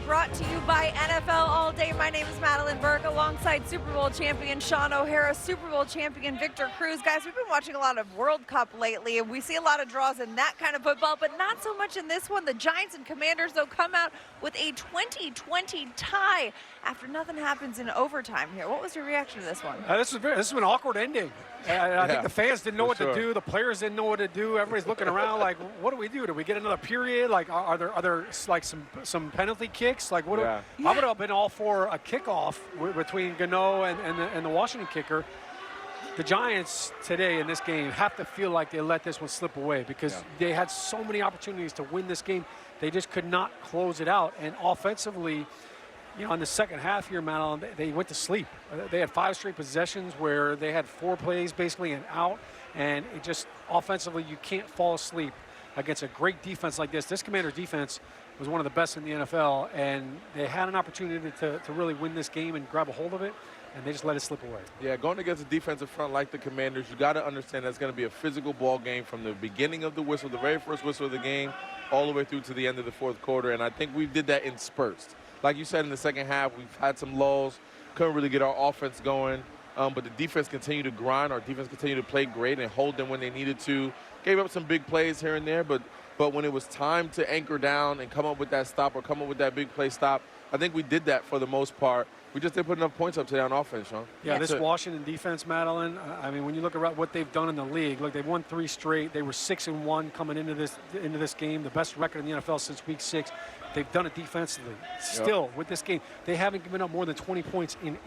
brought to you by NFL All Day. My name is Madelyn Burke alongside Super Bowl champion Shaun O'Hara, Super Bowl champion Victor Cruz. Guys, we've been watching a lot of World Cup lately, and we see a lot of draws in that kind of football, but not so much in this one. The Giants and Commanders, though, come out with a 20-20 tie after nothing happens in overtime here. What was your reaction to this one? This is an awkward ending. I think the fans didn't know what to do. The players didn't know what to do. Everybody's looking around like, what do we do? Do we get another period? Like, are there like some penalty kicks? Like, what? I would have been all for a kickoff between Gano and the Washington kicker. The Giants today in this game have to feel like they let this one slip away because they had so many opportunities to win this game. They just could not close it out. And offensively, you know, in the second half here, Madelyn, they went to sleep. They had 5 straight possessions where they had 4 plays basically and out, and it just offensively you can't fall asleep against a great defense like this. This Commanders defense was one of the best in the NFL, and they had an opportunity to really win this game and grab a hold of it, and they just let it slip away. Yeah, going against a defensive front like the Commanders, you got to understand that's going to be a physical ball game from the beginning of the whistle, the very first whistle of the game, all the way through to the end of the fourth quarter, and I think we did that in spurts. Like you said, in the second half, we've had some lulls, couldn't really get our offense going, but the defense continued to grind. Our defense continued to play great and hold them when they needed to. Gave up some big plays here and there, but when it was time to anchor down and come up with that stop or come up with that big play stop, I think we did that for the most part. We just didn't put enough points up today on offense, Shaun. Yeah, this Washington defense, Madelyn, I mean, when you look at what they've done in the league, look, they've won 3 straight. They were 6-1 coming into this game, the best record in the NFL since week 6. They've done it defensively. Still, with this game, they haven't given up more than 20 points in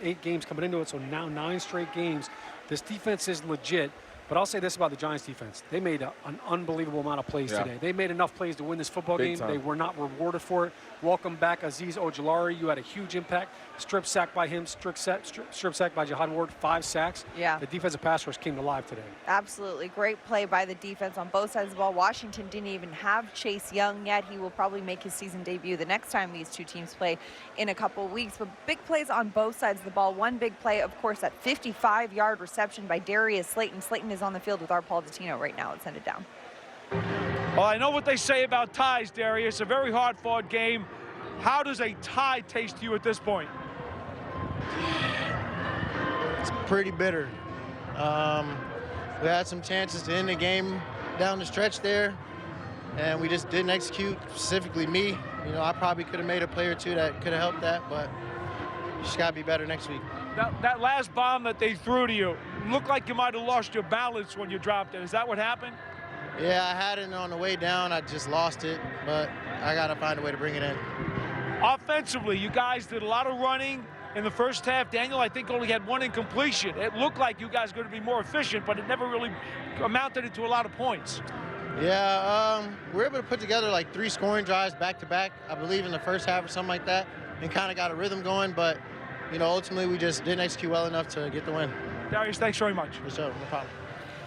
8 games coming into it, so now 9 straight games. This defense is legit. But I'll say this about the Giants defense. They made an unbelievable amount of plays today. They made enough plays to win this football game. They were not rewarded for it. Welcome back, Azeez Ojulari. You had a huge impact. Strip sack by him, strip sack by Jihad Ward, 5 sacks. Yeah. The defensive pass rush came to life today. Absolutely. Great play by the defense on both sides of the ball. Washington didn't even have Chase Young yet. He will probably make his season debut the next time these two teams play in a couple weeks. But big plays on both sides of the ball. One big play, of course, that 55-yard reception by Darius Slayton. Slayton is on the field with our Paul Dottino right now. Let's send it down. Well, I know what they say about ties, Darius. A very hard-fought game. How does a tie taste to you at this point? It's pretty bitter. We had some chances to end the game down the stretch there, and we just didn't execute, specifically me. You know, I probably could have made a play or two that could have helped that, but just got to be better next week. That last bomb that they threw to you looked like you might have lost your balance when you dropped it. Is that what happened? Yeah, I had it on the way down. I just lost it, but I got to find a way to bring it in. Offensively, you guys did a lot of running in the first half. Daniel, I think, only had 1 incompletion. It looked like you guys were going to be more efficient, but it never really amounted into a lot of points. Yeah, we were able to put together like 3 scoring drives back-to-back, I believe, in the first half or something like that, and kind of got a rhythm going, but, you know, ultimately we just didn't execute well enough to get the win. Darius, thanks very much. For sure, no problem.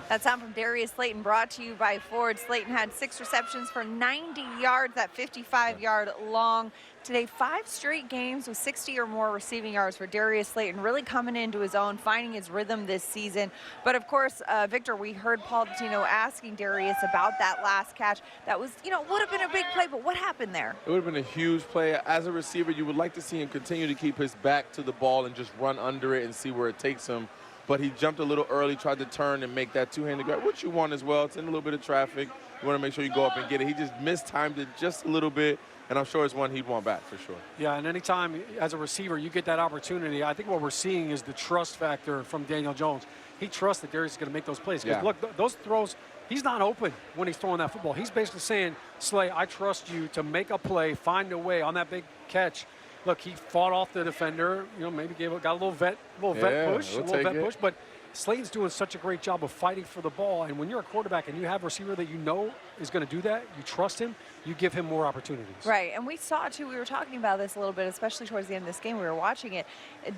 That sound from Darius Slayton brought to you by Ford. Slayton had 6 receptions for 90 yards, that 55-yard long. Today, 5 straight games with 60 or more receiving yards for Darius Slayton, really coming into his own, finding his rhythm this season. But of course, Victor, we heard Paul Dottino asking Darius about that last catch. That was, you know, would have been a big play, but what happened there? It would have been a huge play. As a receiver, you would like to see him continue to keep his back to the ball and just run under it and see where it takes him. But he jumped a little early, tried to turn and make that two-handed grab, which you want as well. It's in a little bit of traffic. You want to make sure you go up and get it. He just mistimed it just a little bit, and I'm sure it's one he'd want back for sure. Yeah, and anytime as a receiver you get that opportunity, I think what we're seeing is the trust factor from Daniel Jones. He trusts that Darius is going to make those plays. Because look, those throws, he's not open when he's throwing that football. He's basically saying, Slay, I trust you to make a play, find a way on that big catch. Look, he fought off the defender, you know, maybe got a little vet push, but Slayton's doing such a great job of fighting for the ball. And when you're a quarterback and you have a receiver that you know is going to do that, you trust him, you give him more opportunities. Right, and we saw, too, we were talking about this a little bit, especially towards the end of this game. We were watching it.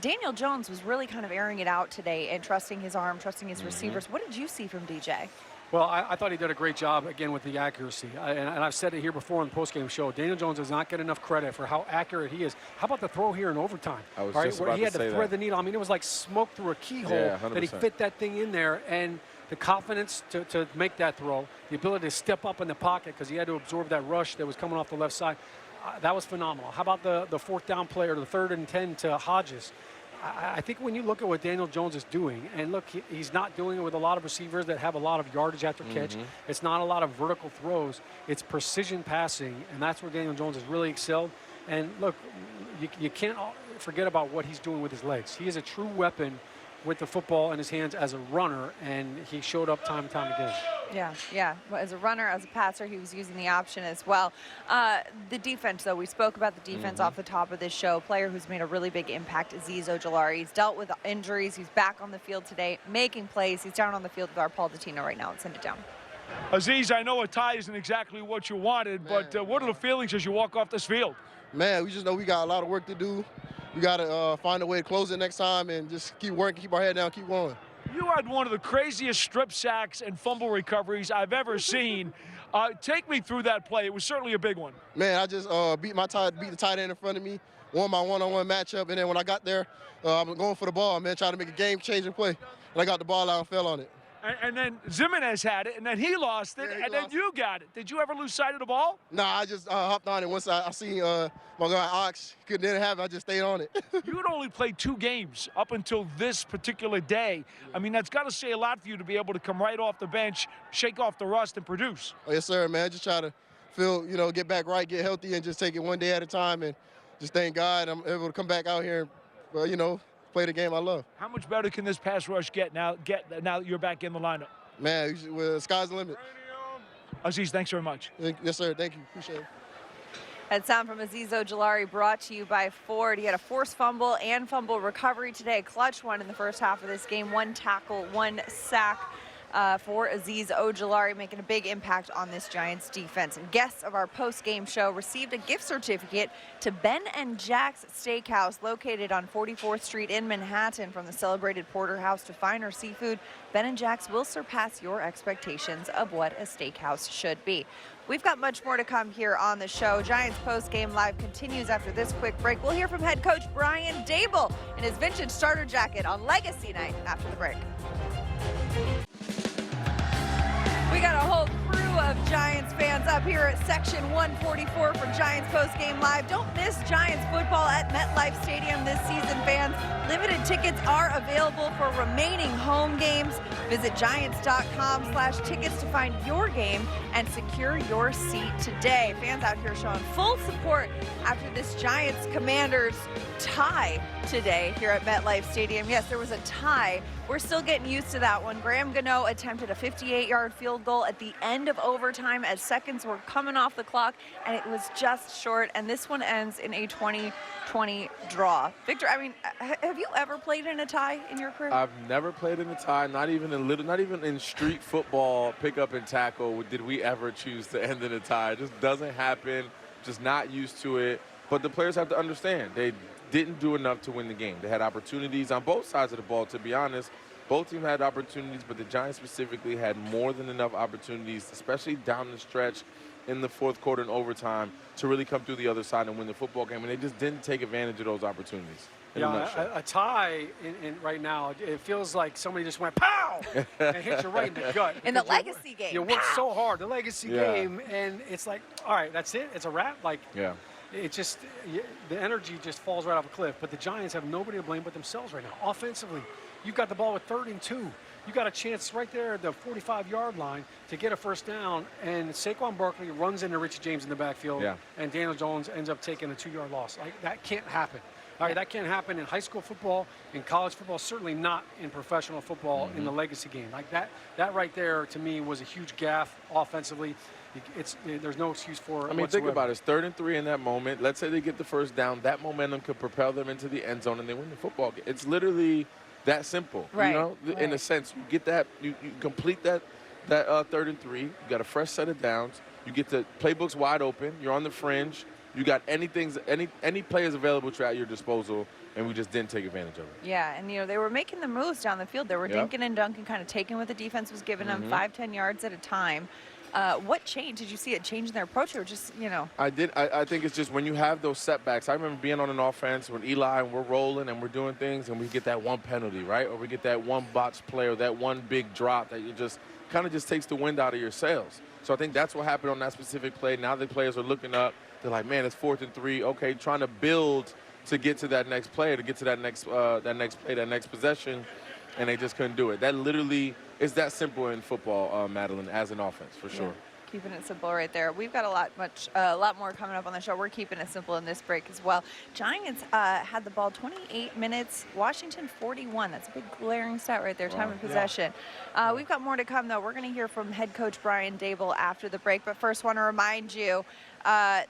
Daniel Jones was really kind of airing it out today and trusting his arm, trusting his receivers. What did you see from DJ? Well, I thought he did a great job, again, with the accuracy. And I've said it here before on the postgame show. Daniel Jones does not get enough credit for how accurate he is. How about the throw here in overtime? Where he had to thread the needle. I mean, it was like smoke through a keyhole that he fit that thing in there. And the confidence to make that throw, the ability to step up in the pocket because he had to absorb that rush that was coming off the left side. that was phenomenal. How about the fourth down play or the 3rd and 10 to Hodges? I think when you look at what Daniel Jones is doing, and look, he's not doing it with a lot of receivers that have a lot of yardage after catch. It's not a lot of vertical throws. It's precision passing, and that's where Daniel Jones has really excelled. And look, you can't forget about what he's doing with his legs. He is a true weapon with the football in his hands as a runner, and he showed up time and time again. Yeah. As a runner, as a passer, he was using the option as well. The defense, though, we spoke about the defense off the top of this show. Player who's made a really big impact, Azeez Ojulari. He's dealt with injuries. He's back on the field today, making plays. He's down on the field with our Paul Dottino right now. Let's send it down. Azeez, I know a tie isn't exactly what you wanted, but what are the feelings as you walk off this field? Man, we just know we got a lot of work to do. We got to find a way to close it next time and just keep working, keep our head down, keep going. You had one of the craziest strip sacks and fumble recoveries I've ever seen. Take me through that play. It was certainly a big one. Man, I just beat the tight end in front of me, won my one-on-one matchup, and then when I got there, I was going for the ball, man, trying to make a game-changing play. And I got the ball out and fell on it. And then Zimenez had it, and then he lost it, and then you got it. Did you ever lose sight of the ball? Nah, I just hopped on it. Once I seen my guy Ox couldn't have it, I just stayed on it. You had only played 2 games up until this particular day. I mean, that's got to say a lot for you to be able to come right off the bench, shake off the rust, and produce. Oh, yes, sir, man. Just try to get back right, get healthy, and just take it one day at a time, and just thank God I'm able to come back out here and, play the game I love. How much better can this pass rush get now that you're back in the lineup? Man, sky's the limit. Azeez, thanks very much. Yes, sir. Thank you. Appreciate it. That sound from Azeez Ojulari brought to you by Ford. He had a forced fumble and fumble recovery today. Clutch one in the first half of this game. 1 tackle, 1 sack for Azeez Ojulari, making a big impact on this Giants defense. And guests of our post-game show received a gift certificate to Ben and Jack's Steakhouse, located on 44th Street in Manhattan. From the celebrated porterhouse to finer seafood, Ben and Jack's will surpass your expectations of what a steakhouse should be. We've got much more to come here on the show. Giants Post-Game Live continues after this quick break. We'll hear from head coach Brian Daboll in his vintage starter jacket on Legacy Night after the break. We got a whole crew of Giants fans up here at Section 144 for Giants Post-Game Live. Don't miss Giants football at MetLife Stadium this season, fans. Limited tickets are available for remaining home games. Visit Giants.com/tickets to find your game and secure your seat today. Fans out here showing full support after this Giants-Commanders tie today here at MetLife Stadium. Yes, there was a tie. We're still getting used to that one. Graham Gano attempted a 58-yard field goal at the end of overtime as seconds were coming off the clock, and it was just short, and this one ends in a 20-20 draw. Victor, I mean, have you ever played in a tie in your career? I've never played in a tie, not even in street football, pick up and tackle did we ever choose to end in a tie. It just doesn't happen, just not used to it. But the players have to understand, they didn't do enough to win the game. They had opportunities on both sides of the ball, to be honest. Both teams had opportunities, but the Giants specifically had more than enough opportunities, especially down the stretch in the fourth quarter and overtime, to really come through the other side and win the football game, and they just didn't take advantage of those opportunities. Yeah, a tie in right now, it feels like somebody just went pow and hit you right in the gut. In the legacy game. You worked so hard, the legacy game, and it's like, all right, that's it, it's a wrap. Like, it just, the energy just falls right off a cliff. But the Giants have nobody to blame but themselves right now. Offensively, you've got the ball with 3rd and 2. You got a chance right there at the 45-yard line to get a first down, and Saquon Barkley runs into Richie James in the backfield, and Daniel Jones ends up taking a 2-yard loss. Like, that can't happen. All right, that can't happen in high school football, in college football, certainly not in professional football in the legacy game. Like, that right there, to me, was a huge gaffe offensively. There's no excuse for it. I mean, think about it. It's 3rd and 3 in that moment. Let's say they get the first down. That momentum could propel them into the end zone, and they win the football game. It's literally that simple. Right. You know, in a sense, you get that, you complete that 3rd and 3. You got a fresh set of downs. You get the playbooks wide open. You're on the fringe. You got any players available at your disposal, and we just didn't take advantage of it. Yeah, and they were making the moves down the field. They were dinking and dunking, kind of taking what the defense was giving them, 5-10 yards at a time. What changed? Did you see it change in their approach, or just, I did. I think it's just when you have those setbacks. I remember being on an offense with Eli, and we're rolling and we're doing things, and we get that one penalty, right? Or we get that one botched play or that one big drop that you just kind of just takes the wind out of your sails. So I think that's what happened on that specific play. Now the players are looking up. they're like, man, it's 4th and 3. Okay, trying to build to get to that next play, to get to that next play, that next possession, and they just couldn't do it. That literally is that simple in football, Madelyn, as an offense, for sure. Keeping it simple right there. We've got a lot more coming up on the show. We're keeping it simple in this break as well. Giants had the ball 28 minutes. Washington 41. That's a big glaring stat right there. Time of possession. We've got more to come though. We're going to hear from head coach Brian Daboll after the break. But first, want to remind you, the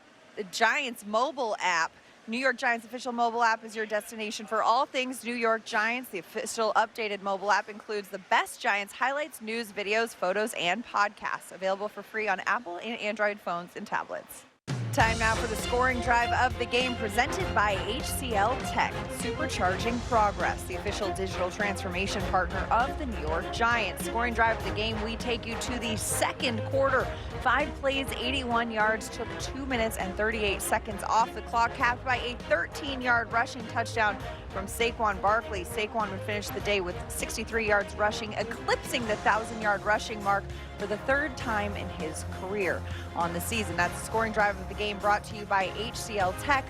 Giants mobile app. New York Giants official mobile app is your destination for all things New York Giants. The official updated mobile app includes the best Giants highlights, news, videos, photos, and podcasts. Available for free on Apple and Android phones and tablets. Time now for the scoring drive of the game, presented by HCL Tech, supercharging progress, the official digital transformation partner of the New York Giants. Scoring drive of the game, we take you to the second quarter. 5 plays, 81 yards, took 2 minutes and 38 seconds off the clock, capped by a 13-yard rushing touchdown from Saquon Barkley. Saquon would finish the day with 63 yards rushing, eclipsing the 1,000-yard rushing mark for the 3rd time in his career on the season. That's the scoring drive of the game, brought to you by HCL Tech,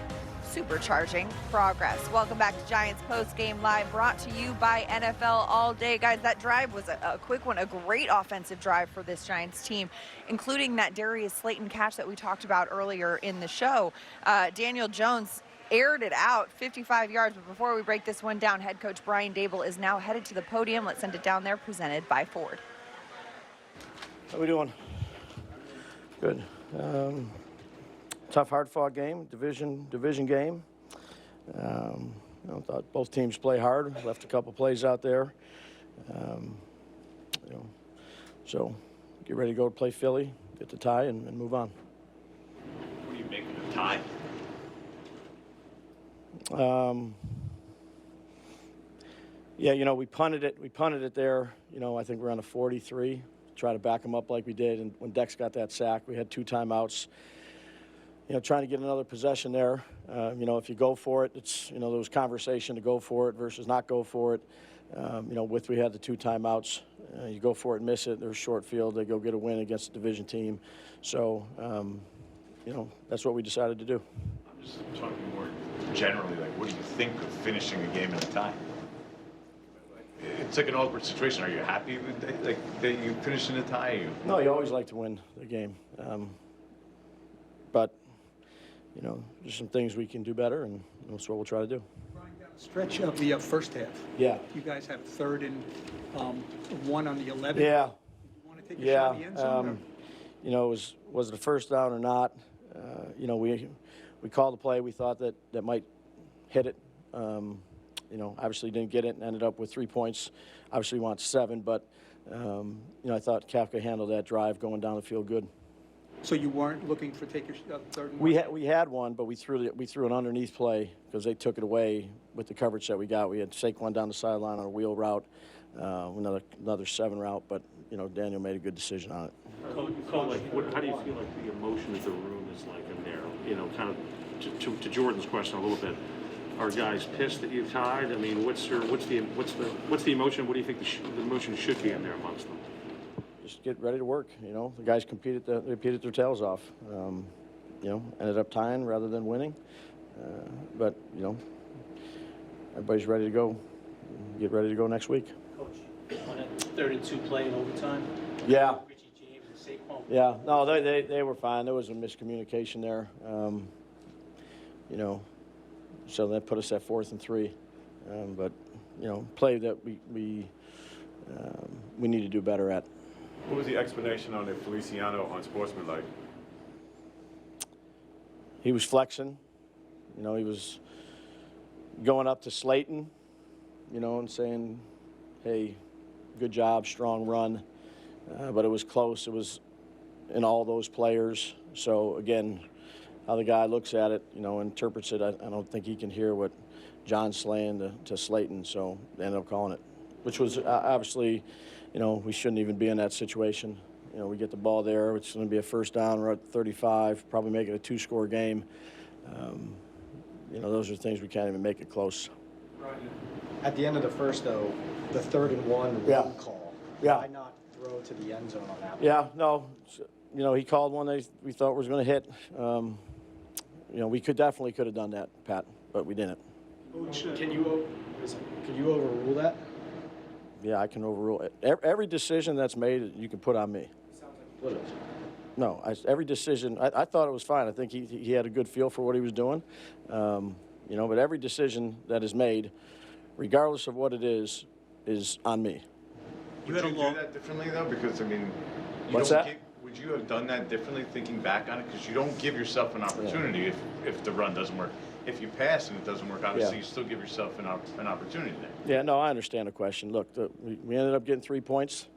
supercharging progress. Welcome back to Giants Post Game Live, brought to you by NFL All Day. Guys, that drive was a quick one, a great offensive drive for this Giants team, including that Darius Slayton catch that we talked about earlier in the show. Daniel Jones aired it out 55 yards, but before we break this one down, head coach Brian Daboll is now headed to the podium. Let's send it down there, presented by Ford. How we doing? Good. Tough, hard-fought game, division game. Thought both teams play hard. Left a couple plays out there. So get ready to go play Philly, get the tie, and move on. What do you make of the tie? Yeah, we punted it. We punted it there. I think we're on a 43. Try to back them up like we did. And when Dex got that sack, we had 2 timeouts. Trying to get another possession there. If you go for it, it's, there was conversation to go for it versus not go for it. We had the 2 timeouts. You go for it and miss it. There's a short field. They go get a win against a division team. So, that's what we decided to do. I'm just talking more generally, what do you think of finishing a game in a tie? It's like an awkward situation. Are you happy with that you finished in a tie? No, you always like to win the game. But, there's some things we can do better, and that's what we'll try to do. Brian, down the stretch of the first half. Yeah. You guys have 3rd and 1 on the 11. Yeah. You want to take a shot in the end zone? Was it a first down or not? We called the play. We thought that might hit it. Obviously didn't get it and ended up with 3 points. Obviously we want 7, but, I thought Kafka handled that drive going down the field good. So you weren't looking for take your 3rd and 1? We had one, but we threw an underneath play because they took it away with the coverage that we got. We had Saquon down the sideline on a wheel route, another 7 route, but, Daniel made a good decision on it. Coach, how do you feel like the emotion of the room is like in there? Kind of to Jordan's question a little bit. Are guys pissed that you tied? I mean, what's the emotion? What do you think the emotion should be in there amongst them? Just get ready to work. The guys competed their tails off. Ended up tying rather than winning. But everybody's ready to go. Get ready to go next week. Coach, on a 3rd and 2 play in overtime. Yeah. Richie James and Saquon. Yeah. No, they were fine. There was a miscommunication there. So that put us at 4th and 3. But play that we need to do better at. What was the explanation on the Feliciano unsportsmanlike? He was flexing. He was going up to Slayton, and saying, hey, good job, strong run. But it was close. It was in all those players. So, again, how the guy looks at it, interprets it, I don't think he can hear what John's saying to Slayton. So they ended up calling it, which was obviously, we shouldn't even be in that situation. We get the ball there. It's going to be a first down. We're at 35, probably make it a 2-score game. Those are things we can't even make it close. At the end of the first, though, the 3rd and 1 run call. Yeah. Why not throw to the end zone on that one? Yeah, no. He called one that we thought was going to hit. we definitely could have done that, Pat, but we didn't. Can you overrule that? Yeah, I can overrule it. Every decision that's made, you can put on me. No, every decision, I thought it was fine. I think he had a good feel for what he was doing. But every decision that is made, regardless of what it is on me. Would you do that differently, though? Because, I mean, What's that? Would you have done that differently, thinking back on it? Because you don't give yourself an opportunity if the run doesn't work. If you pass and it doesn't work, obviously you still give yourself an opportunity there. Yeah, no, I understand the question. Look, we ended up getting 3 points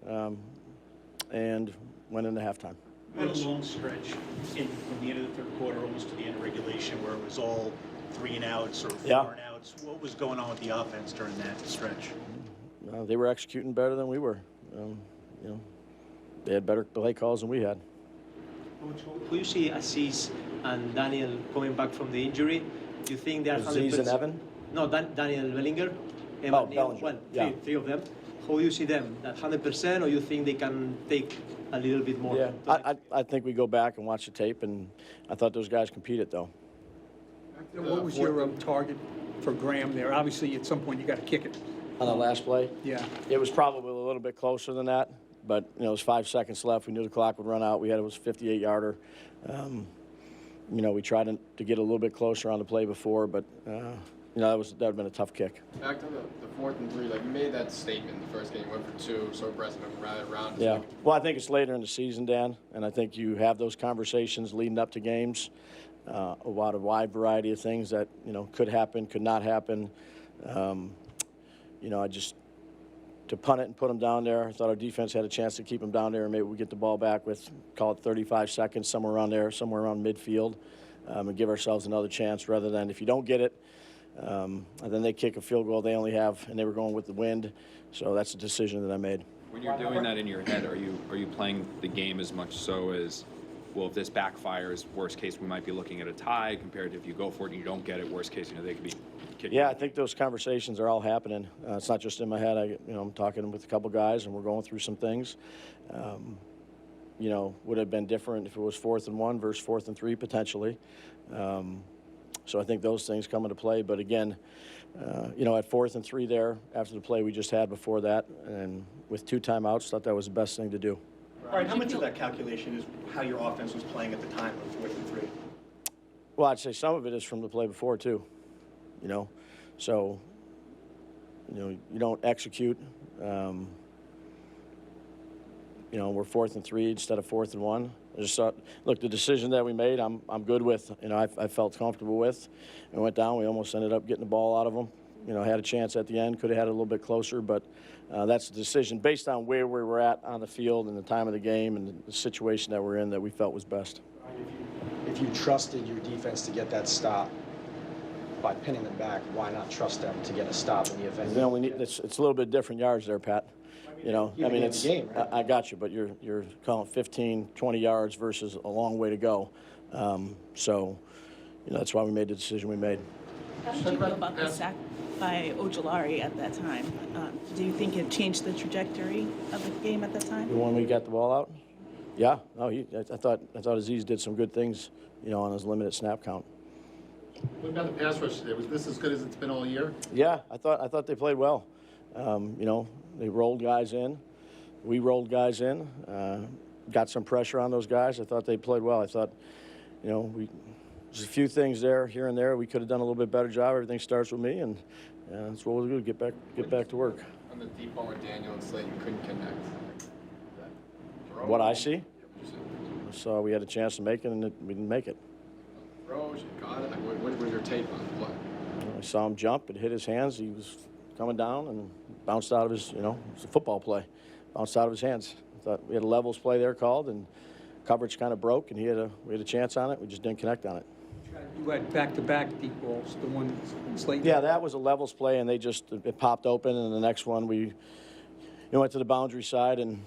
and went into halftime. We had a long stretch from the end of the third quarter almost to the end of regulation where it was all 3 and outs or 4 and outs. What was going on with the offense during that stretch? They were executing better than we were. They had better play calls than we had. Who you see Azeez and Daniel coming back from the injury? Do you think they're 100%? Azeez and Evan? No, Daniel Bellinger. Bellinger. Well, yeah. three of them. How do you see them? At 100%, or you think they can take a little bit more? Yeah, I think we go back and watch the tape, and I thought those guys competed, though. What was your target for Graham there? Obviously, at some point, you got to kick it. On the last play? Yeah. It was probably a little bit closer than that, but, it was 5 seconds left. We knew the clock would run out. We had it was a 58-yarder. We tried to get a little bit closer on the play before, but, that would have been a tough kick. Back to the 4th and 3, you made that statement in the first game, went for 2, so aggressive and rallied around. Yeah. Well, I think it's later in the season, Dan, and I think you have those conversations leading up to games, a wide variety of things that, could happen, could not happen. To punt it and put them down there, I thought our defense had a chance to keep them down there, and maybe we get the ball back with, call it 35 seconds, somewhere around there, somewhere around midfield, and give ourselves another chance rather than if you don't get it, and then they kick a field goal they only have, and they were going with the wind. So that's a decision that I made. When you're doing that in your head, are you playing the game as much so as, well, if this backfires, worst case, we might be looking at a tie compared to if you go for it and you don't get it, worst case, they could be kicking. Yeah, I think those conversations are all happening. It's not just in my head. I'm talking with a couple guys, and we're going through some things. Would have been different if it was 4th and 1 versus 4th and 3 potentially. So I think those things come into play. But again, at 4th and 3 there, after the play we just had before that, and with 2 timeouts, thought that was the best thing to do. All right, how much of that calculation is how your offense was playing at the time of 4th and 3? Well, I'd say some of it is from the play before, too. So, you don't execute. We're 4th and 3 instead of 4th and 1. I just thought, look, the decision that we made, I'm good with. I felt comfortable with. We went down. We almost ended up getting the ball out of them. Had a chance at the end. Could have had it a little bit closer, but that's the decision based on where we were at on the field and the time of the game and the situation that we're in that we felt was best. If you trusted your defense to get that stop by pinning them back, why not trust them to get a stop in the event? It's a little bit different yards there, Pat. It's the game, right? I got you, but you're calling 15, 20 yards versus a long way to go. That's why we made the decision we made. How did you feel about the sack by Ojulari at that time? Do you think it changed the trajectory of the game at that time? The one we got the ball out? Yeah. No, I thought Azeez did some good things, on his limited snap count. What about the pass rush today? Was this as good as it's been all year? Yeah, I thought they played well. They rolled guys in. We rolled guys in. Got some pressure on those guys. I thought they played well. I thought, there's a few things there, here and there. We could have done a little bit better job. Everything starts with me, and that's what we'll do. Get back to work. On the deep ball where Daniel and Slayton couldn't connect. What I see? So we had a chance to make it, and we didn't make it. Throws, you got it. What was your take on the play? I saw him jump. It hit his hands. He was coming down and bounced out of his, it's a football play. Bounced out of his hands. I thought we had a levels play there called, and coverage kind of broke, and we had a chance on it. We just didn't connect on it. You had back-to-back deep balls, the one Slayton. Yeah, that was a levels play, and it popped open, and the next one we went to the boundary side and,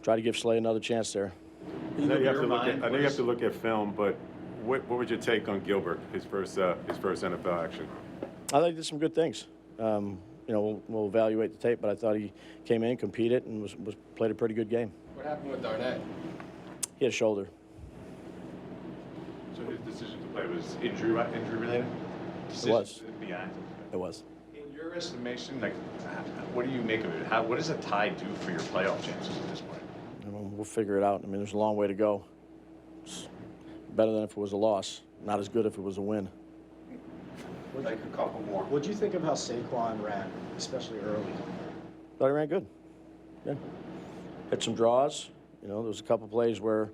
tried to give Slay another chance there. I know you have to look at film, but what was your take on Gilbert, his first NFL action? I thought he did some good things. We'll evaluate the tape, but I thought he came in, competed, and played a pretty good game. What happened with Darnett? He had a shoulder. So his decision to play was injury related? It was. Beyond. It was. In your estimation, like, what do you make of it? What does a tie do for your playoff chances at this point? We'll figure it out. I mean, there's a long way to go. It's better than if it was a loss. Not as good if it was a win. Like a couple more. What'd you think of how Saquon ran, especially early? Thought he ran good. Yeah. Hit some draws. You know, there was a couple plays where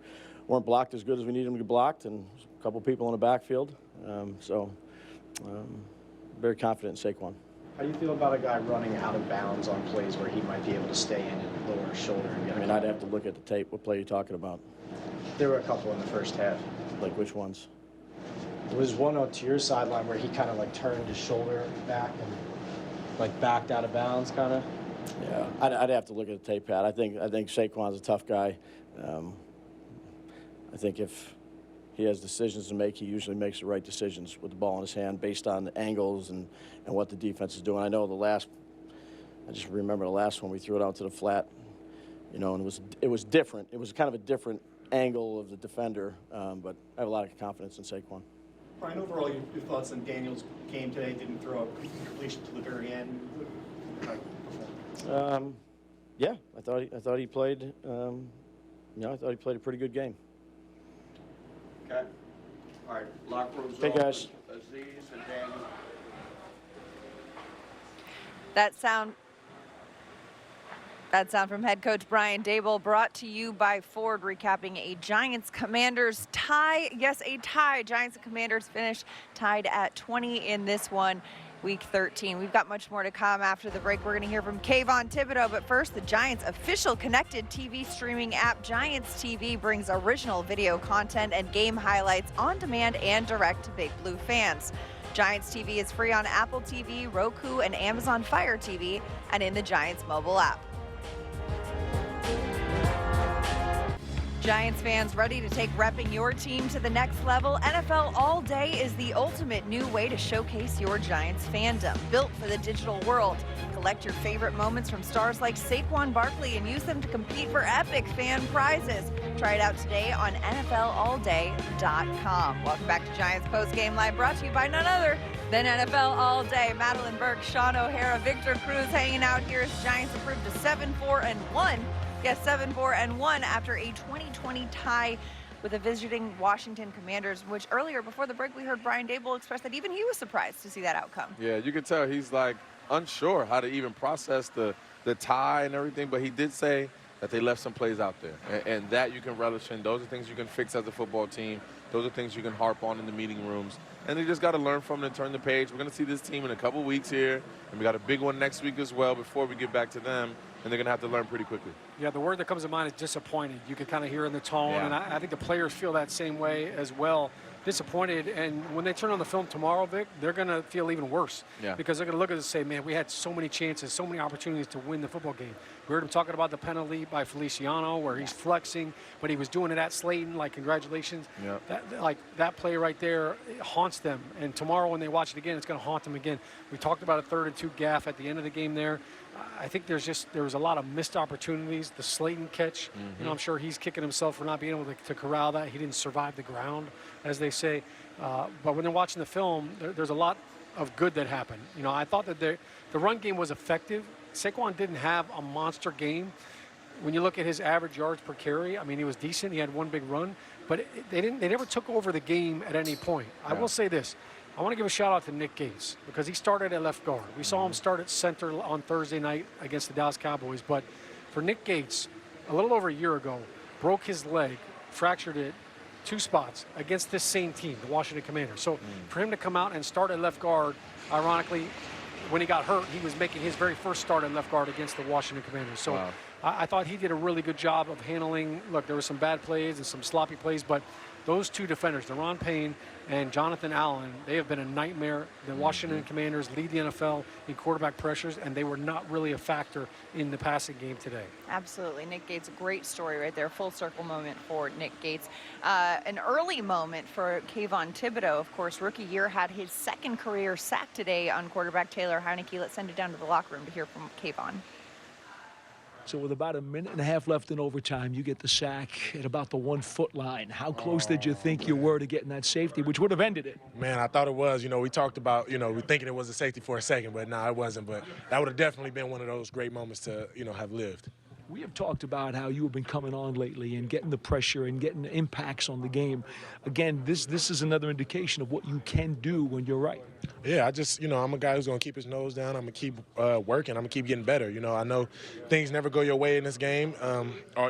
weren't blocked as good as we needed them to be blocked, and a couple people in the backfield. Very confident in Saquon. How do you feel about a guy running out of bounds on plays where he might be able to stay in and lower his shoulder? And get I'd have to look at the tape. What play are you talking about? There were a couple in the first half. Like which ones? There was one to your sideline where he kind of like turned his shoulder back and like backed out of bounds, kind of. Yeah, I'd have to look at the tape, Pat. I think Saquon's a tough guy. I think if he has decisions to make, he usually makes the right decisions with the ball in his hand based on the angles and what the defense is doing. I know I just remember the last one we threw it out to the flat, you know, and it was different. It was kind of a different angle of the defender, but I have a lot of confidence in Saquon. Brian, overall, your thoughts on Daniel's game today? Didn't throw a completion to the very end. Yeah, I thought he played. I thought he played a pretty good game. Okay. All right. Locker room's Hey, guys. Azeez and Daniel. That sound from head coach Brian Daboll, brought to you by Ford, recapping a Giants-Commanders tie. Yes, a tie. Giants and Commanders finished tied at 20 in this one, week 13. We've got much more to come after the break. We're going to hear from Kayvon Thibodeaux, but first, the Giants' official connected TV streaming app, Giants TV, brings original video content and game highlights on demand and direct to Big Blue fans. Giants TV is free on Apple TV, Roku, and Amazon Fire TV, and in the Giants mobile app. Giants fans ready to take repping your team to the next level? NFL All Day is the ultimate new way to showcase your Giants fandom. Built for the digital world. Collect your favorite moments from stars like Saquon Barkley and use them to compete for epic fan prizes. Try it out today on NFLAllDay.com. Welcome back to Giants Postgame Live, brought to you by none other than NFL All Day. Madelyn Burke, Shaun O'Hara, Victor Cruz hanging out here as Giants improved to 7-4-1. Yes, 7-4-1 after a 2020 tie with the visiting Washington Commanders, which earlier before the break we heard Brian Daboll express that even he was surprised to see that outcome. Yeah, you could tell he's like unsure how to even process the tie and everything, but he did say that they left some plays out there, and that you can relish in. Those are things you can fix as a football team. Those are things you can harp on in the meeting rooms, and they just got to learn from it and turn the page. We're going to see this team in a couple weeks here, and we got a big one next week as well before we get back to them, and they're going to have to learn pretty quickly. Yeah, the word that comes to mind is disappointed. You can kind of hear in the tone, Yeah. and I think the players feel that same way as well. Disappointed, and when they turn on the film tomorrow, Vic, they're going to feel even worse. Yeah. Because they're going to look at it and say, man, we had so many chances, so many opportunities to win the football game. We heard him talking about the penalty by Feliciano where he's flexing, but he was doing it at Slayton, like, congratulations. Yeah. That play right there, it haunts them. And tomorrow when they watch it again, it's going to haunt them again. We talked about a 3rd and 2 gaffe at the end of the game there. I think there was a lot of missed opportunities. The Slayton catch, you know, I'm sure he's kicking himself for not being able to corral that. He didn't survive the ground, as they say. But when they're watching the film, there's a lot of good that happened. You know, I thought that the run game was effective. Saquon didn't have a monster game. When you look at his average yards per carry, I mean, he was decent. He had one big run, but they never took over the game at any point. I will say this. I want to give a shout out to Nick Gates because he started at left guard. We saw him start at center on Thursday night against the Dallas Cowboys. But for Nick Gates, a little over a year ago, broke his leg, fractured it 2 spots against this same team, the Washington Commanders. So for him to come out and start at left guard, ironically, when he got hurt, he was making his very first start at left guard against the Washington Commanders. So I thought he did a really good job of handling. Look, there were some bad plays and some sloppy plays, but those 2 defenders, Deron Payne and Jonathan Allen, they have been a nightmare. The Washington Commanders lead the NFL in quarterback pressures, and they were not really a factor in the passing game today. Absolutely. Nick Gates, a great story right there. Full circle moment for Nick Gates. An early moment for Kayvon Thibodeaux, of course. Rookie year, had his 2nd career sack today on quarterback Taylor Heineke. Let's send it down to the locker room to hear from Kayvon. So with about a minute and a half left in overtime, you get the sack at about the 1 foot line. How close did you think you were to getting that safety, which would have ended it? Man, I thought it was. You know, we talked about, we thinking it was a safety for a second, but no, it wasn't. But that would have definitely been one of those great moments to, have lived. We have talked about how you have been coming on lately and getting the pressure and getting the impacts on the game. Again, this is another indication of what you can do when you're right. Yeah, I'm a guy who's going to keep his nose down. I'm going to keep working. I'm going to keep getting better. I know things never go your way in this game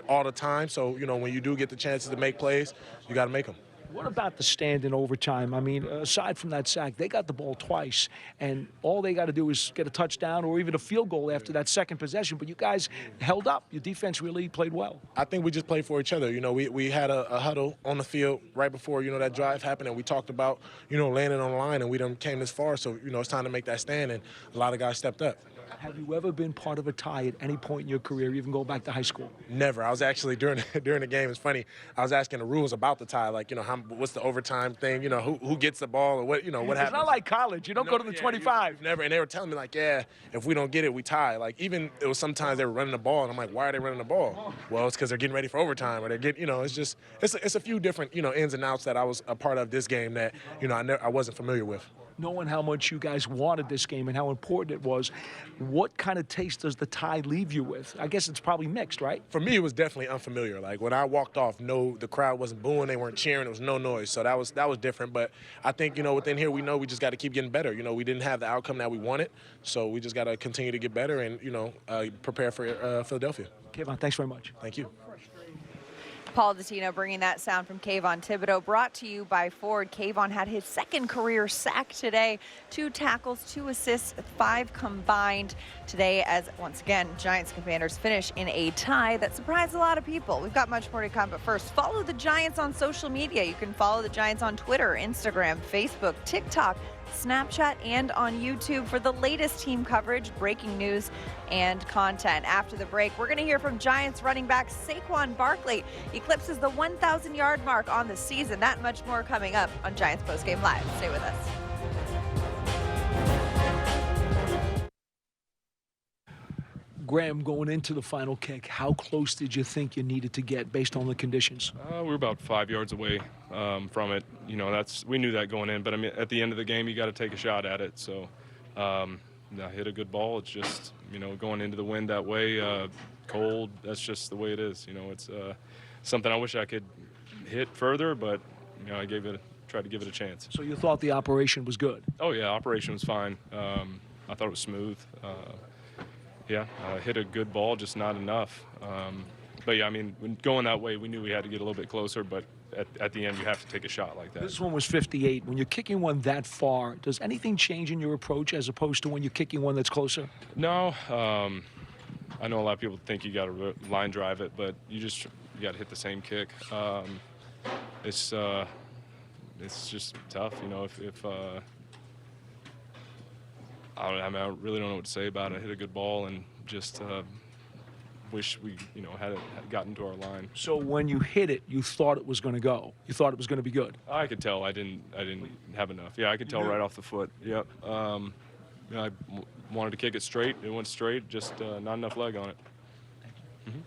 all the time. So, when you do get the chances to make plays, you got to make them. What about the stand in overtime? I mean, aside from that sack, they got the ball twice, and all they got to do is get a touchdown or even a field goal after that second possession. But you guys held up. Your defense really played well. I think we just played for each other. We had a huddle on the field right before, that drive happened, and we talked about, landing on the line, and we done came this far. So, it's time to make that stand, and a lot of guys stepped up. Have you ever been part of a tie at any point in your career, even go back to high school? Never. I was actually during the game. It's funny. I was asking the rules about the tie, like what's the overtime thing? Who gets the ball or what happens. It's not like college. You don't go to the 25. Never. And they were telling me like, yeah, if we don't get it, we tie. Like even it was sometimes they were running the ball, and I'm like, why are they running the ball? Well, it's because they're getting ready for overtime, or they're getting it's a few different ins and outs that I was a part of this game that I wasn't familiar with. Knowing how much you guys wanted this game and how important it was, what kind of taste does the tie leave you with? I guess it's probably mixed, right? For me, it was definitely unfamiliar. Like when I walked off, the crowd wasn't booing, they weren't cheering, there was no noise. So that was different. But I think, within here we know we just got to keep getting better. We didn't have the outcome that we wanted, so we just got to continue to get better and, prepare for Philadelphia. Kayvon, thanks very much. Thank you. Paul Dottino bringing that sound from Kayvon Thibodeaux, brought to you by Ford. Kayvon had his second career sack today, 2 tackles, 2 assists, 5 combined today as, once again, Giants and Commanders finish in a tie that surprised a lot of people. We've got much more to come, but first, follow the Giants on social media. You can follow the Giants on Twitter, Instagram, Facebook, TikTok, Snapchat, and on YouTube for the latest team coverage, breaking news, and content. After the break, we're going to hear from Giants running back Saquon Barkley. Eclipses the 1,000-yard mark on the season. That and much more coming up on Giants Postgame Live. Stay with us. Graham, going into the final kick, how close did you think you needed to get based on the conditions? We were about 5 yards away from it. We knew that going in, but I mean, at the end of the game, you got to take a shot at it. So, I hit a good ball. It's just, going into the wind that way, cold. That's just the way it is. It's something I wish I could hit further, but I tried to give it a chance. So you thought the operation was good? Oh yeah, operation was fine. I thought it was smooth. Yeah, hit a good ball, just not enough. But yeah, I mean, when going that way, we knew we had to get a little bit closer, but at the end, you have to take a shot like that. This one was 58. When you're kicking one that far, does anything change in your approach as opposed to when you're kicking one that's closer? No. I know a lot of people think you got to line drive it, but you got to hit the same kick. It's just tough, if I really don't know what to say about it. I hit a good ball and just wish we, had gotten to our line. So when you hit it, you thought it was going to go. You thought it was going to be good. I could tell I didn't have enough. Yeah, I could tell right off the foot. Yep. I wanted to kick it straight. It went straight, just not enough leg on it. Mm-hmm.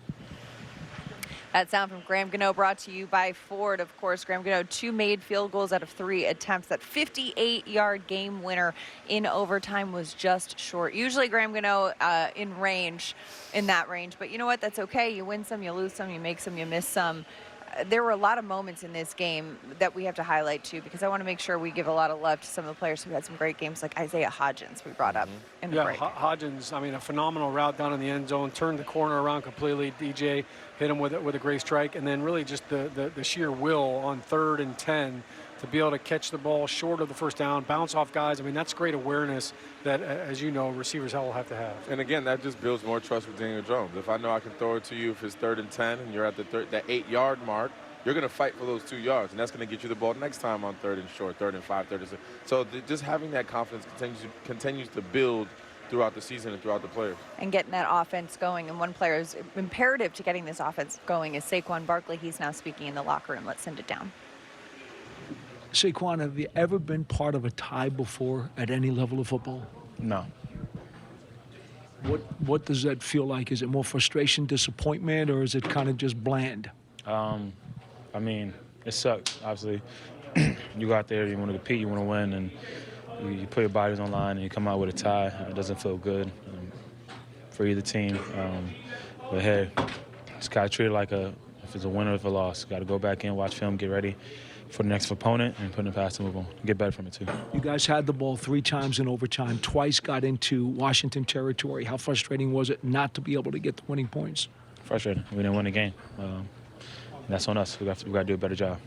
That sound from Graham Gano, brought to you by Ford. Of course, Graham Gano, 2 made field goals out of 3 attempts. That 58-yard game winner in overtime was just short. Usually Graham Gano in that range. But you know what? That's okay. You win some, you lose some, you make some, you miss some. There were a lot of moments in this game that we have to highlight, too, because I want to make sure we give a lot of love to some of the players who had some great games, like Isaiah Hodgins we brought up in the break. Hodgins, I mean, a phenomenal route down in the end zone, turned the corner around completely. DJ hit him with a great strike, and then really just the sheer will on 3rd and 10 to be able to catch the ball short of the first down, bounce off guys. I mean, that's great awareness that, as you know, receivers will have to have. And again, that just builds more trust with Daniel Jones. If I know I can throw it to you if it's 3rd and 10 and you're at the 8-yard mark, you're going to fight for those 2 yards, and that's going to get you the ball next time on 3rd and short, 3rd and 5, 3rd and 6. So just having that confidence continues to build throughout the season and throughout the players. And getting that offense going. And one player is imperative to getting this offense going is Saquon Barkley. He's now speaking in the locker room. Let's send it down. Saquon, have you ever been part of a tie before at any level of football? No. What does that feel like? Is it more frustration, disappointment, or is it kind of just bland? I mean, it sucks, obviously. You go out there, you want to compete, you want to win, and you put your bodies on line and you come out with a tie. It doesn't feel good for either team. But hey, just got to treat it like if it's a win or if a loss. Got to go back in, watch film, get ready for the next opponent, and put it past to move on. Get better from it, too. You guys had the ball 3 times in overtime, twice got into Washington territory. How frustrating was it not to be able to get the winning points? Frustrating. We didn't win the game. That's on us. We got to do a better job.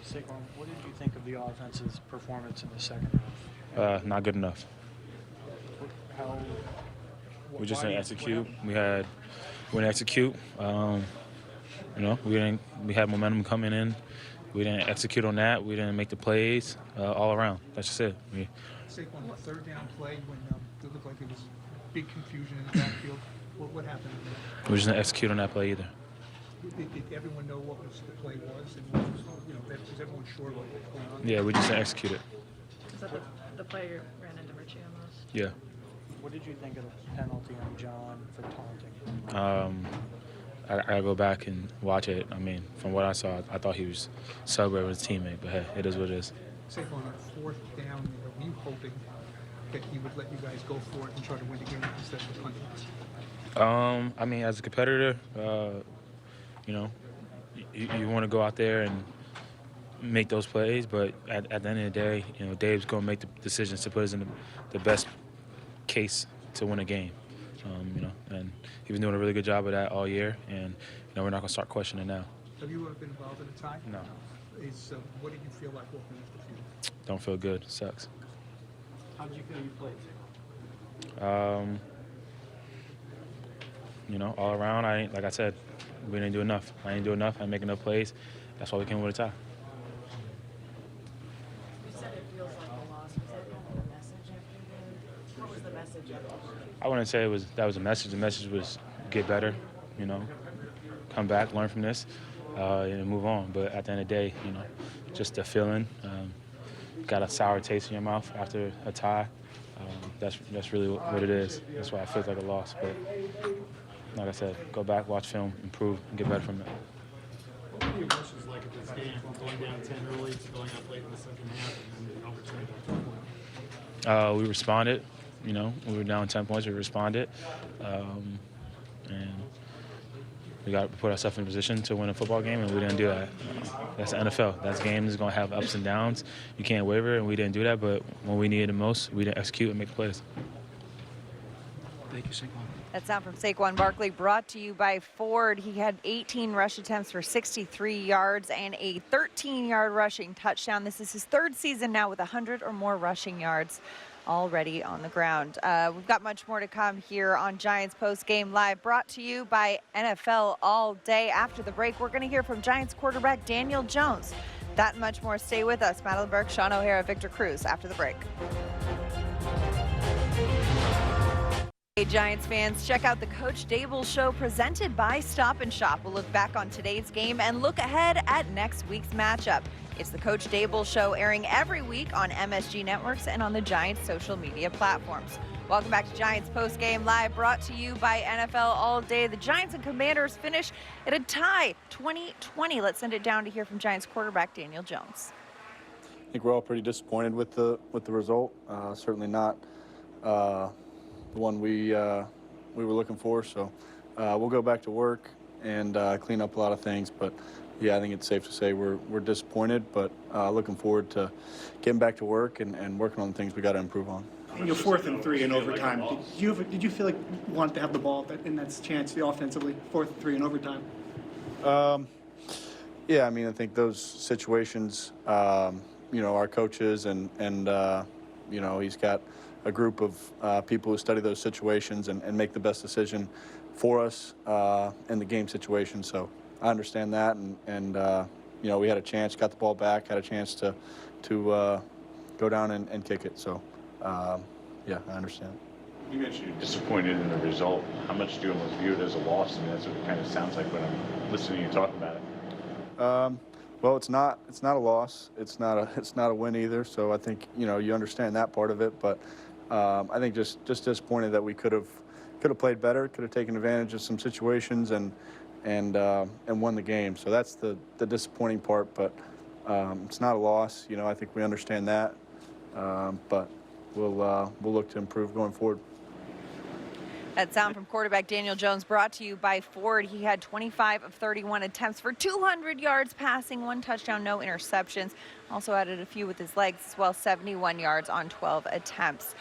Saquon, what did you think of the offense's performance in the second half? Not good enough. We just didn't execute. We didn't execute. We had momentum coming in. We didn't execute on that. We didn't make the plays all around. That's just it. Saquon, the third down play when it looked like it was big confusion in the backfield. What happened? We just didn't execute on that play either. Did everyone know what the play was? And was everyone sure what was going on? Yeah, we just didn't execute it. Is that the play you ran into Richie almost? Yeah. What did you think of the penalty on John for taunting? I gotta go back and watch it. I mean, from what I saw, I thought he was celebrating with his teammate, but hey, it is what it is. Saquon, on 4th down, were you hoping that he would let you guys go for it and try to win the game instead of punting? I mean, as a competitor, you want to go out there and make those plays, but at the end of the day, Dave's going to make the decisions to put us in the best case to win a game. And he was doing a really good job of that all year, and we're not going to start questioning now. Have you ever been involved in a tie? No. What did you feel like walking off the field? Don't feel good. It sucks. How did you feel you played? All around, like I said, we didn't do enough. I didn't do enough. I didn't make enough plays. That's why we came with a tie. You said it feels like a loss. Was that kind of the message after the game? What was the message after? I wouldn't say that was a message. The message was get better, come back, learn from this, and move on. But at the end of the day, just the feeling, got a sour taste in your mouth after a tie. That's really what it is. That's why it feels like a loss. But like I said, go back, watch film, improve, and get better from it. What were your emotions like at this game, going down 10 early to going up late in the second half and then overtime? We responded. We were down 10 points. We responded, and we got to put ourselves in a position to win a football game, and we didn't do that. That's the NFL. That game is going to have ups and downs. You can't waver, and we didn't do that. But when we needed the most, we didn't execute and make the plays. Thank you, Saquon. That sound from Saquon Barkley, brought to you by Ford. He had 18 rush attempts for 63 yards and a 13-yard rushing touchdown. This is his 3rd season now with 100 or more rushing yards already on the ground. We've got much more to come here on Giants Postgame Live, brought to you by NFL All Day. After the break, we're going to hear from Giants quarterback Daniel Jones. That and much more. Stay with us. Madelyn Burke, Shaun O'Hara, Victor Cruz after the break. Hey Giants fans, check out the Coach Daboll Show presented by Stop and Shop. We'll look back on today's game and look ahead at next week's matchup. It's the Coach Daboll Show, airing every week on MSG Networks and on the Giants social media platforms. Welcome back to Giants Postgame Live, brought to you by NFL All Day. The Giants and Commanders finish at a tie, 20-20. Let's send it down to hear from Giants quarterback Daniel Jones. I think we're all pretty disappointed with the result. Certainly not the one we were looking for. So we'll go back to work and clean up a lot of things. But yeah, I think it's safe to say we're disappointed, but looking forward to getting back to work and working on the things we got to improve on. In your 4th and 3 in overtime, did you feel like you wanted to have the ball in that chance offensively, 4th and 3 in overtime? Yeah, I mean, I think those situations, our coaches and he's got a group of people who study those situations and make the best decision for us in the game situation. So I understand that, and we had a chance, got the ball back, had a chance to go down and kick it. So yeah, I understand. You mentioned you're disappointed in the result. How much do you almost view it as a loss? I mean, that's what it kind of sounds like when I'm listening to you talk about it. Well, it's not a loss. It's not a win either. So I think you understand that part of it, but I think just disappointed that we could have could have played better, could have taken advantage of some situations and won the game. So that's the disappointing part, but it's not a loss. You know, I think we understand that, but we'll look to improve going forward. That sound from quarterback Daniel Jones brought to you by Ford. He had 25 of 31 attempts for 200 yards passing, 1 touchdown, no interceptions. Also added a few with his legs as well, 71 yards on 12 attempts.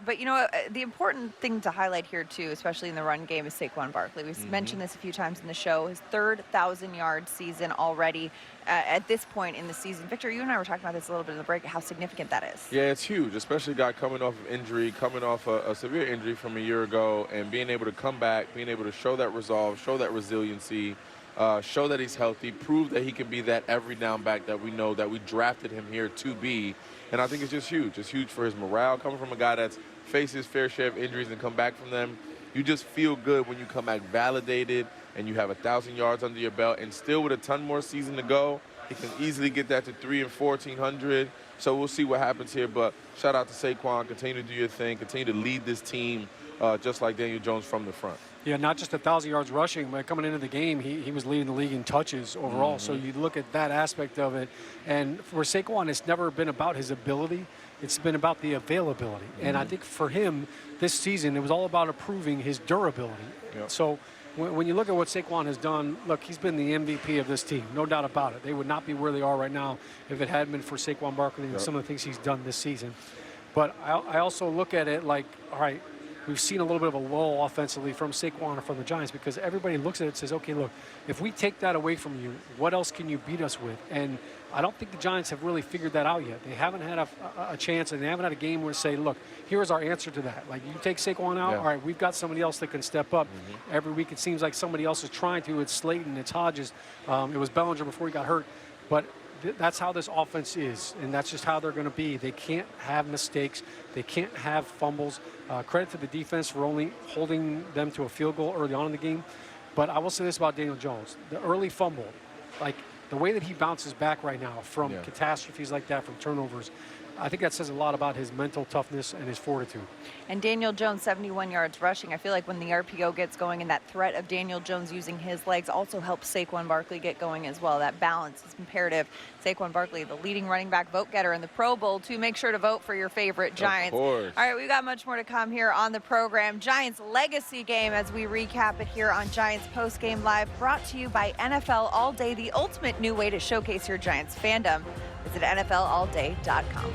But, you know, the important thing to highlight here, too, especially in the run game, is Saquon Barkley. We've mentioned this a few times in the show. His third 1,000-yard season already at this point in the season. Victor, you and I were talking about this a little bit in the break, how significant that is. Yeah, it's huge, especially a guy coming off of injury, coming off a severe injury from a year ago, and being able to come back, being able to show that resolve, show that resiliency, show that he's healthy, prove that he can be that every down back that we know that we drafted him here to be. And I think it's just huge. It's huge for his morale. Coming from a guy that's faced his fair share of injuries and come back from them, you just feel good when you come back validated and you have 1,000 yards under your belt, and still with a ton more season to go, he can easily get that to 300 and 1,400. So we'll see what happens here. But shout out to Saquon. Continue to do your thing. Continue to lead this team just like Daniel Jones from the front. Yeah, not just 1,000 yards rushing, but coming into the game, he was leading the league in touches overall. So you look at that aspect of it. And for Saquon, it's never been about his ability. It's been about the availability. And I think for him, this season, it was all about improving his durability. Yep. So when you look at what Saquon has done, look, he's been the MVP of this team, no doubt about it. They would not be where they are right now if it hadn't been for Saquon Barkley and some of the things he's done this season. But I also look at it like, all right, we've seen a little bit of a lull offensively from Saquon or from the Giants, because everybody looks at it and says, okay, look, if we take that away from you, what else can you beat us with? And I don't think the Giants have really figured that out yet. They haven't had a chance, and they haven't had a game where to say, look, here's our answer to that. Like, you take Saquon out, all right, we've got somebody else that can step up. Every week it seems like somebody else is trying to. It's Slayton, it's Hodges. It was Bellinger before he got hurt. But that's how this offense is, and that's just how they're going to be. They can't have mistakes. They can't have fumbles. Credit to the defense for only holding them to a field goal early on in the game. But I will say this about Daniel Jones. The early fumble, like the way that he bounces back right now from catastrophes like that, from turnovers, I think that says a lot about his mental toughness and his fortitude. And Daniel Jones, 71 yards rushing. I feel like when the RPO gets going and that threat of Daniel Jones using his legs also helps Saquon Barkley get going as well. That balance is imperative. Saquon Barkley, the leading running back vote getter in the Pro Bowl, too. Make sure to vote for your favorite Giants. Of course. All right, we've got much more to come here on the program. Giants legacy game as we recap it here on Giants Postgame Live, brought to you by NFL All Day, the ultimate new way to showcase your Giants fandom. Visit NFLAllDay.com.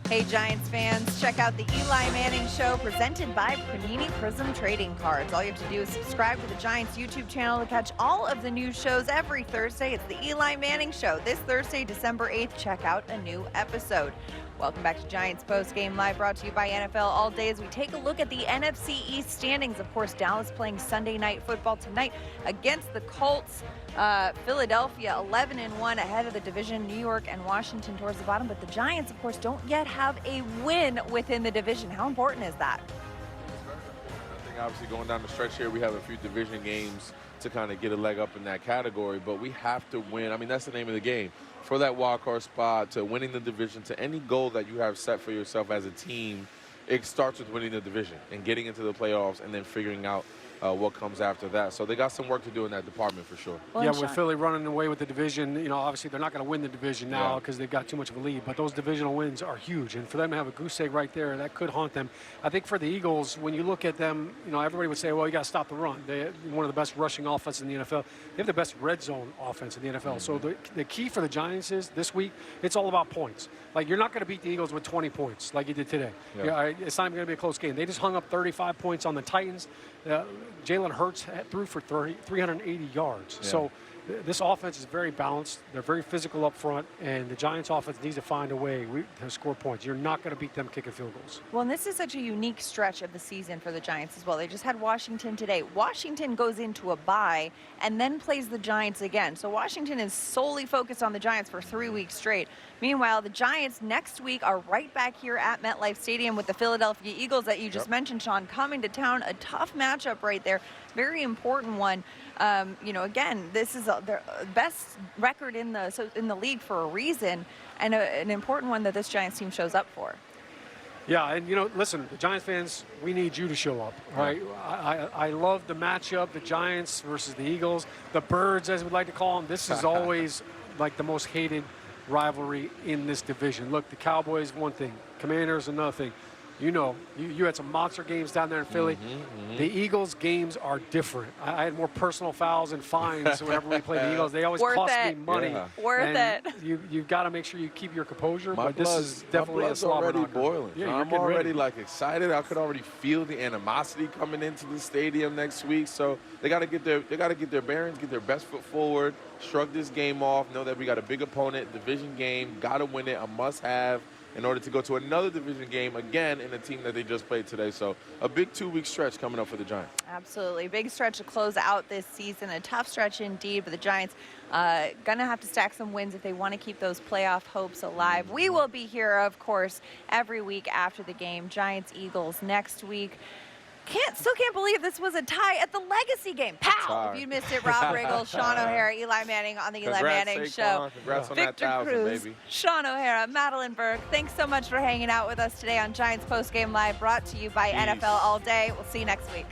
Hey, Giants fans, check out the Eli Manning Show presented by Panini Prism Trading Cards. All you have to do is subscribe to the Giants YouTube channel to catch all of the new shows every Thursday. It's the Eli Manning Show. This Thursday, December 8th, check out a new episode. Welcome back to Giants Postgame Live, brought to you by NFL All Day as we take a look at the NFC East standings. Of course, Dallas playing Sunday Night Football tonight against the Colts. Philadelphia 11-1 ahead of the division. New York and Washington towards the bottom. But the Giants, of course, don't yet have a win within the division. How important is that? I think obviously going down the stretch here, we have a few division games to kind of get a leg up in that category. But we have to win. I mean, that's the name of the game. For that wild card spot, to winning the division, to any goal that you have set for yourself as a team, it starts with winning the division and getting into the playoffs and then figuring out what comes after that. So they got some work to do in that department for sure. Well, yeah, with Philly running away with the division, you know, obviously they're not going to win the division now because they've got too much of a lead, but those divisional wins are huge. And for them to have a goose egg right there, that could haunt them. I think for the Eagles, when you look at them, you know, everybody would say, well, you got to stop the run. They're one of the best rushing offenses in the NFL. They have the best red zone offense in the NFL. So the key for the Giants is this week, it's all about points. Like, you're not going to beat the Eagles with 20 points like you did today. It's not even going to be a close game. They just hung up 35 points on the Titans. Jalen Hurts threw for 380 yards. So this offense is very balanced. They're very physical up front, and the Giants offense needs to find a way to score points. You're not going to beat them kicking field goals. Well, and this is such a unique stretch of the season for the Giants as well. They just had Washington today. Washington goes into a bye and then plays the Giants again. So Washington is solely focused on the Giants for 3 weeks straight. Meanwhile, the Giants next week are right back here at MetLife Stadium with the Philadelphia Eagles that you just mentioned, Sean, coming to town. A tough matchup right there. Very important one. You know, again, this is their best record in the league for a reason, and an important one that this Giants team shows up for. Yeah, and listen, the Giants fans, we need you to show up, right? I love the matchup, the Giants versus the Eagles, the Birds, as we like to call them. This is always like the most hated rivalry in this division. Look, the Cowboys, one thing, Commanders, another thing. You had some monster games down there in Philly. The Eagles games are different. I had more personal fouls and fines whenever we played the Eagles. They always cost me money. Yeah. Worth it. You've got to make sure you keep your composure. My but this is definitely a slobber already knocker. boiling. Yeah, I'm you're already ready. excited. I could already feel the animosity coming into the stadium next week. So they got to get their bearings, get their best foot forward, shrug this game off, know that we got a big opponent, division game, got to win it, a must-have in order to go to another division game again in a team that they just played today. So a big 2-week stretch coming up for the Giants. Absolutely. Big stretch to close out this season. A tough stretch indeed, but the Giants going to have to stack some wins if they want to keep those playoff hopes alive. We will be here, of course, every week after the game. Giants-Eagles next week. Still can't believe this was a tie at the Legacy game. Pow! If you missed it, Rob Riggle, Shaun O'Hara, Eli Manning on the Eli Manning Saquon. Show. Congrats on Victor that 1,000, Cruz, baby. Shaun O'Hara, Madelyn Burke. Thanks so much for hanging out with us today on Giants Postgame Live, brought to you by NFL All Day. We'll see you next week.